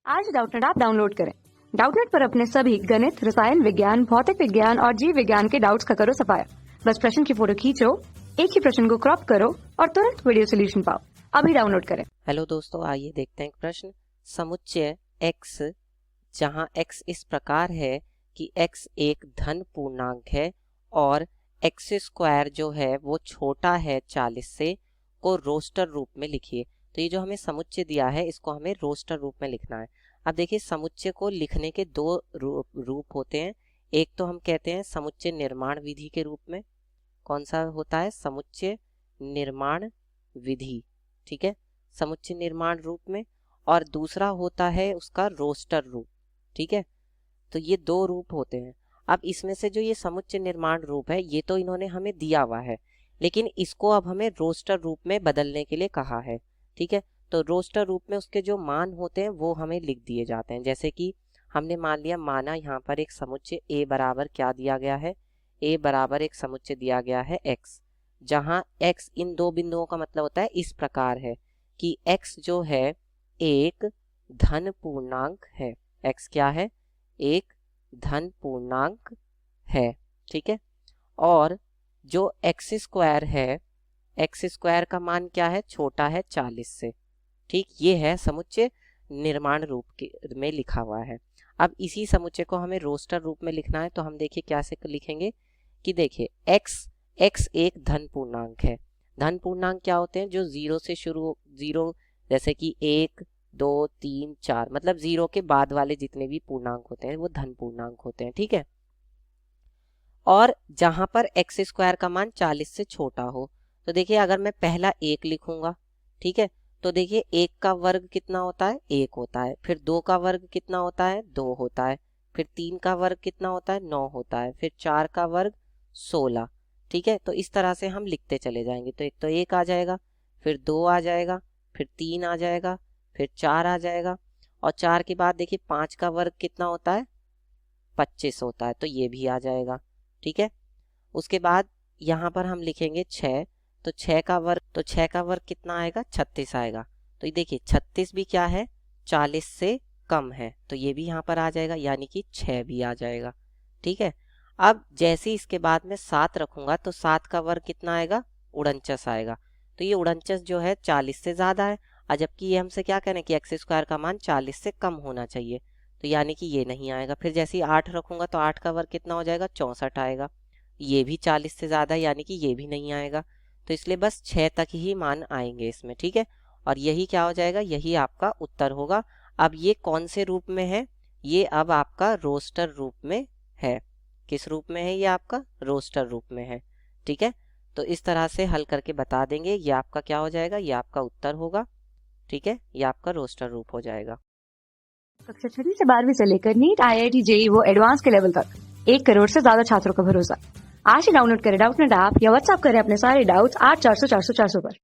आज Doubtnut app download करें। Doubtnut पर अपने सभी गणित, रसायन विज्ञान, भौतिक विज्ञान और जीव विज्ञान के डाउट्स का करो सफाया। बस प्रश्न की फोटो खींचो, एक ही प्रश्न को क्रॉप करो और तुरंत वीडियो सोल्यूशन पाओ। अभी डाउनलोड करें। हेलो दोस्तों, आइए देखते हैं एक प्रश्न। समुच्चय x, जहां x इस प्रकार है कि x एक धन पूर्णांक है और x स्क्वायर जो है वो छोटा है 40 से, को रोस्टर रूप में लिखिए। तो ये जो हमें समुच्चय दिया है इसको हमें रोस्टर रूप में लिखना है। अब देखिए, समुच्चय को लिखने के दो रूप होते हैं। एक तो हम कहते हैं समुच्चय निर्माण विधि के रूप में। कौन सा होता है? समुच्चय निर्माण विधि, ठीक है, समुच्चय निर्माण रूप में। और दूसरा होता है उसका रोस्टर रूप, ठीक है। तो ये दो रूप होते हैं। अब इसमें से जो ये समुच्चय निर्माण रूप है ये तो इन्होंने हमें दिया हुआ है, लेकिन इसको अब हमें रोस्टर रूप में बदलने के लिए कहा है, ठीक है। तो रोस्टर रूप में उसके जो मान होते हैं वो हमें लिख दिए जाते हैं। जैसे कि हमने मान लिया, माना यहाँ पर एक समुच्चय a बराबर क्या दिया गया है? a बराबर एक समुच्चय दिया गया है x, जहां x इन दो बिंदुओं का मतलब होता है इस प्रकार है कि x जो है एक धन पूर्णांक है। x क्या है? एक धन पूर्णांक है, ठीक है। और जो x स्क्वायर है, x स्क्वायर का मान क्या है? छोटा है 40 से, ठीक। ये है समुच्चय निर्माण रूप के में लिखा हुआ है। अब इसी समुच्चय को हमें रोस्टर रूप में लिखना है। तो हम देखिए क्या से लिखेंगे कि देखिए x एक धन पूर्णांक है। धन पूर्णांक क्या होते हैं? जो जीरो से शुरू, जीरो जैसे कि 1, 2, 3, 4, मतलब जीरो के बाद वाले जितने भी पूर्णांक होते हैं वो धन पूर्णांक होते हैं, ठीक है। और जहां पर x स्क्वायर का मान 40 से छोटा हो, तो देखिए अगर मैं पहला 1 लिखूंगा, ठीक है, तो देखिए 1 का वर्ग कितना होता है? 1 होता है। फिर 2 का वर्ग कितना होता है? 2 होता है। फिर 3 का वर्ग कितना होता है? 9 होता है। फिर 4 का वर्ग 16, ठीक है। तो इस तरह से हम लिखते चले जाएंगे। तो एक तो 1 आ जाएगा, फिर 2 आ जाएगा, फिर 3 आ जाएगा, फिर 4 आ जाएगा, और 4 के बाद देखिए 5 का वर्ग कितना होता है? 25 होता है। तो ये भी आ जाएगा, ठीक है। उसके बाद यहाँ पर हम लिखेंगे 6, तो 6 का वर्ग कितना आएगा? 36 आएगा। तो ये देखिए 36 भी क्या है? 40 से कम है। तो ये भी यहाँ पर आ जाएगा, यानी कि 6 भी आ जाएगा, ठीक है। अब जैसे ही इसके बाद में 7 रखूंगा तो 7 का वर्ग कितना आएगा? 49 आएगा। तो ये 49 जो है 40 से ज़्यादा है, और जबकि ये हमसे क्या करें कि एक्स स्क्वायर का मान 40 से कम होना चाहिए। तो यानी कि ये नहीं आएगा। फिर जैसे ही 8 रखूंगा तो 8 का वर्ग कितना हो जाएगा? 64 आएगा। ये भी 40 से ज़्यादा है, यानी कि ये भी नहीं आएगा। तो इसलिए बस 6 तक ही मान आएंगे इसमें, ठीक है। और यही क्या हो जाएगा? यही आपका उत्तर होगा। अब ये कौन से रूप में है? ये अब आपका रोस्टर रूप में है। किस रूप में है? ये आपका रोस्टर रूप में है, ठीक है। तो इस तरह से हल करके बता देंगे। ये आपका क्या हो जाएगा? ये आपका उत्तर होगा, ठीक है। ये आपका रोस्टर रूप हो जाएगा। कक्षा 6 से 12वीं से लेकर नीट, IIT, JEE वो एडवांस के लेवल तक 1 करोड़ से ज्यादा छात्रों का भरोसा। आज ही डाउनलोड करें डाउटनेट ऐप या व्हाट्सएप करें अपने सारे डाउट्स 8400 400 400 पर।